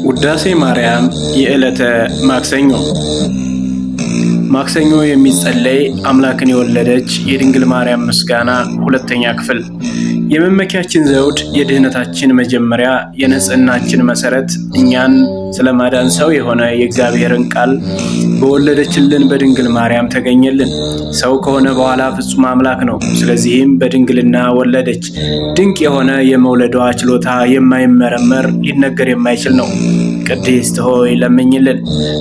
ውዳሴ ማርያም የዕለተ ማክሰኞ። ማክሰኞ የሚጸለይ አምላክን የወለደች የድንግል ማርያም ምስጋና ሁለተኛ ክፍል። የመመኪያችን ዘውድ፣ የድህነታችን መጀመሪያ፣ የንጽህናችን መሰረት፣ እኛን ስለማዳን ሰው የሆነ የእግዚአብሔርን ቃል በወለደችልን በድንግል ማርያም ተገኘልን። ሰው ከሆነ በኋላ ፍጹም አምላክ ነው። ስለዚህም በድንግልና ወለደች። ድንቅ የሆነ የመውለዷ ችሎታ የማይመረመር ሊነገር የማይችል ነው። ቅድስት ሆይ ለምኝልን።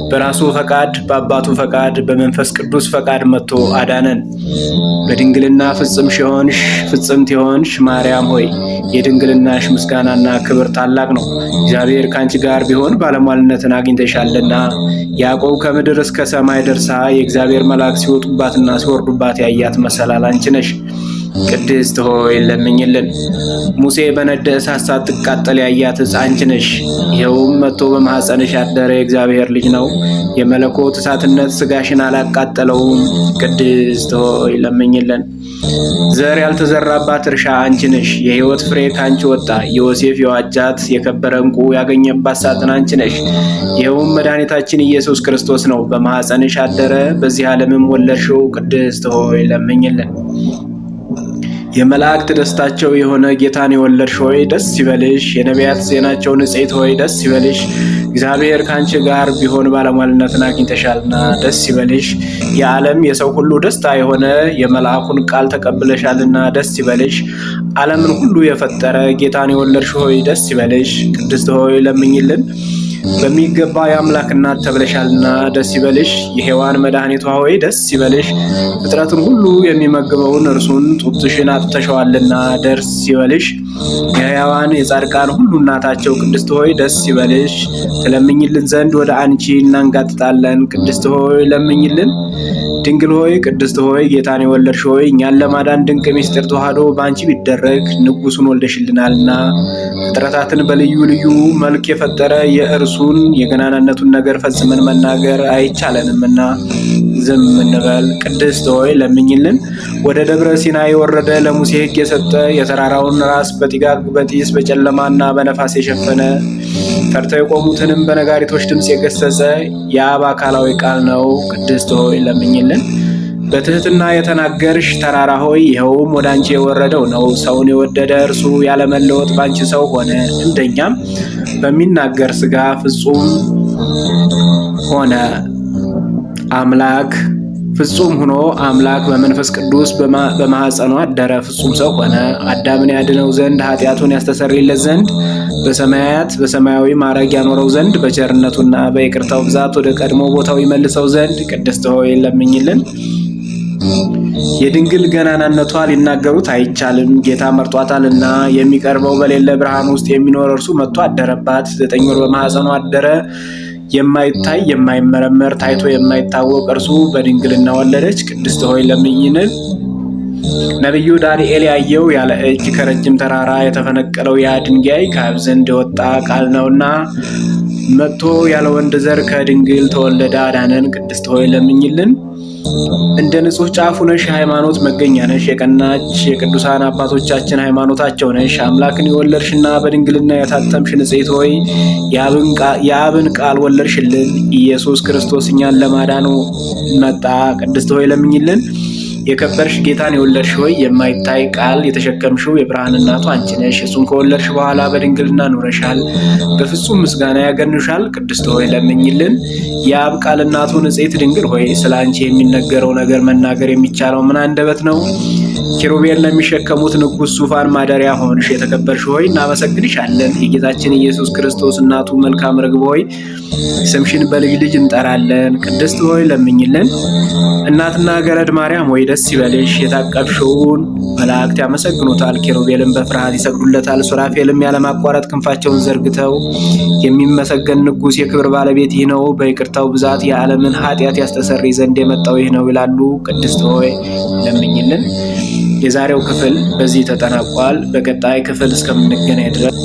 በራሱ ፈቃድ፣ በአባቱ ፈቃድ፣ በመንፈስ ቅዱስ ፈቃድ መጥቶ አዳነን። በድንግልና ፍጽምት የሆንሽ ማርያም ሆይ የድንግልናሽ ምስጋናና ክብር ታላቅ ነው። እግዚአብሔር ከአንቺ ጋር ቢሆን ባለሟልነትን አግኝተሻልና። ያዕቆብ ከምድር እስከ ሰማይ ደርሳ የእግዚአብሔር መላእክት ሲወጡባትና ሲወርዱባት ያያት መሰላል አንቺ ነሽ። ቅድስት ሆይ ለምኝልን። ሙሴ በነደ እሳት ሳትቃጠል ያያት አንቺ ነሽ። ይኸውም መጥቶ በማኅፀንሽ ያደረ የእግዚአብሔር ልጅ ነው። የመለኮት እሳትነት ሥጋሽን አላቃጠለውም። ቅድስት ሆይ ለምኝልን። ዘር ያልተዘራባት እርሻ አንቺ ነሽ። የሕይወት ፍሬ ከአንቺ ወጣ። ዮሴፍ የዋጃት የከበረ ዕንቁ ያገኘባት ሳጥን አንቺ ነሽ። ይኸውም መድኃኒታችን ኢየሱስ ክርስቶስ ነው። በማኅፀንሽ አደረ፣ በዚህ ዓለምም ወለድሽው። ቅድስት ሆይ ለምኝልን። የመላእክት ደስታቸው የሆነ ጌታን የወለድሽ ሆይ ደስ ይበልሽ። የነቢያት ዜናቸው ንጽሕት ሆይ ደስ ይበልሽ። እግዚአብሔር ከአንቺ ጋር ቢሆን ባለሟልነትን አግኝተሻልና ደስ ይበልሽ። የዓለም የሰው ሁሉ ደስታ የሆነ የመልአኩን ቃል ተቀብለሻልና ደስ ይበልሽ። ዓለምን ሁሉ የፈጠረ ጌታን የወለድሽ ሆይ ደስ ይበልሽ። ቅድስት ሆይ ለምኝልን። በሚገባ የአምላክ እናት ተብለሻልና ደስ ይበልሽ። የሔዋን መድኃኒቷ ሆይ ደስ ይበልሽ። ፍጥረትን ሁሉ የሚመግበውን እርሱን ጡትሽን አጥተሸዋልና ደስ ይበልሽ። የሕያዋን የጻድቃን ሁሉ እናታቸው ቅድስት ሆይ ደስ ይበልሽ። ትለምኝልን ዘንድ ወደ አንቺ እናንጋጥጣለን። ቅድስት ሆይ ለምኝልን። ድንግል ሆይ ቅድስት ሆይ ጌታን የወለድሽ ሆይ እኛን ለማዳን ድንቅ ምስጢር ተዋህዶ በአንቺ ቢደረግ ንጉሡን ወልደሽልናልና። ፍጥረታትን በልዩ ልዩ መልክ የፈጠረ የእርሱን የገናናነቱን ነገር ፈጽመን መናገር አይቻለንምና ዝም እንበል። ቅድስት ሆይ ለምኝልን። ወደ ደብረ ሲና የወረደ ለሙሴ ሕግ የሰጠ የተራራውን ራስ በጢጋግ በጢስ በጨለማና በነፋስ የሸፈነ ፈርተው የቆሙትንም በነጋሪቶች ድምፅ የገሰጸ የአብ አካላዊ ቃል ነው። ቅድስት ሆይ ለምኝልን። በትህትና የተናገርሽ ተራራ ሆይ ይኸውም ወደ አንቺ የወረደው ነው። ሰውን የወደደ እርሱ ያለመለወጥ ባንቺ ሰው ሆነ። እንደኛም በሚናገር ሥጋ ፍጹም ሆነ። ፍጹም ሆኖ አምላክ በመንፈስ ቅዱስ በማኅፀኗ አደረ። ፍጹም ሰው ሆነ። አዳምን ያድነው ዘንድ ኃጢአቱን ያስተሰርይለት ዘንድ በሰማያት በሰማያዊ ማዕረግ ያኖረው ዘንድ በቸርነቱና በይቅርታው ብዛት ወደ ቀድሞ ቦታው ይመልሰው ዘንድ ቅድስት ሆይ ለምኝልን። የድንግል ገናናነቷ ሊናገሩት አይቻልም። ጌታ መርጧታልና። የሚቀርበው በሌለ ብርሃን ውስጥ የሚኖር እርሱ መጥቶ አደረባት። 9 ወር በማኅፀኗ አደረ። የማይታይ የማይመረመር ታይቶ የማይታወቅ እርሱ በድንግልና ወለደች። ቅድስት ሆይ ለምኝልን። ነቢዩ ዳንኤል ያየው ያለ እጅ ከረጅም ተራራ የተፈነቀለው ያ ድንጋይ ከአብ ዘንድ የወጣ ቃል ነውና መጥቶ ያለ ወንድ ዘር ከድንግል ተወለደ አዳነን። ቅድስት ሆይ ለምኝልን። እንደ ንጹሕ ጫፉ ነሽ፣ የሃይማኖት መገኛ ነሽ። የቀናች የቅዱሳን አባቶቻችን ሃይማኖታቸው ነሽ። አምላክን የወለድሽና በድንግልና የታተምሽ ንጽሕት ሆይ የአብን ቃል ወለድሽልን። ኢየሱስ ክርስቶስ እኛን ለማዳኑ መጣ። ቅድስት ሆይ ለምኝልን። የከበርሽ ጌታን የወለድሽ ሆይ የማይታይ ቃል የተሸከምሽው የብርሃን እናቱ አንቺ ነሽ። እሱን ከወለድሽ በኋላ በድንግልና ኑረሻል። በፍጹም ምስጋና ያገኑሻል። ቅድስት ሆይ ለምኝልን። የአብ ቃል እናቱ ንጽሕት ድንግል ሆይ ስለ አንቺ የሚነገረው ነገር መናገር የሚቻለው ምን አንደበት ነው? ኪሩቤል ለሚሸከሙት ንጉሥ ዙፋን ማደሪያ ሆንሽ። የተከበርሽ ሆይ እናመሰግንሻለን። የጌታችን ኢየሱስ ክርስቶስ እናቱ መልካም ርግብ ሆይ ስምሽን በልጅ ልጅ እንጠራለን። ቅድስት ሆይ ለምኝልን። እናትና ገረድ ማርያም ሆይ ደስ ይበልሽ። የታቀፍሽውን መላእክት ያመሰግኑታል። ኪሩቤልም በፍርሃት ይሰግዱለታል። ሱራፌልም ያለማቋረጥ ክንፋቸውን ዘርግተው የሚመሰገን ንጉሥ የክብር ባለቤት ይህ ነው፣ በይቅርታው ብዛት የዓለምን ኃጢአት ያስተሰርይ ዘንድ የመጣው ይህ ነው ይላሉ። ቅድስት ሆይ ለምኝልን። የዛሬው ክፍል በዚህ ተጠናቋል። በቀጣይ ክፍል እስከምንገናኝ ድረስ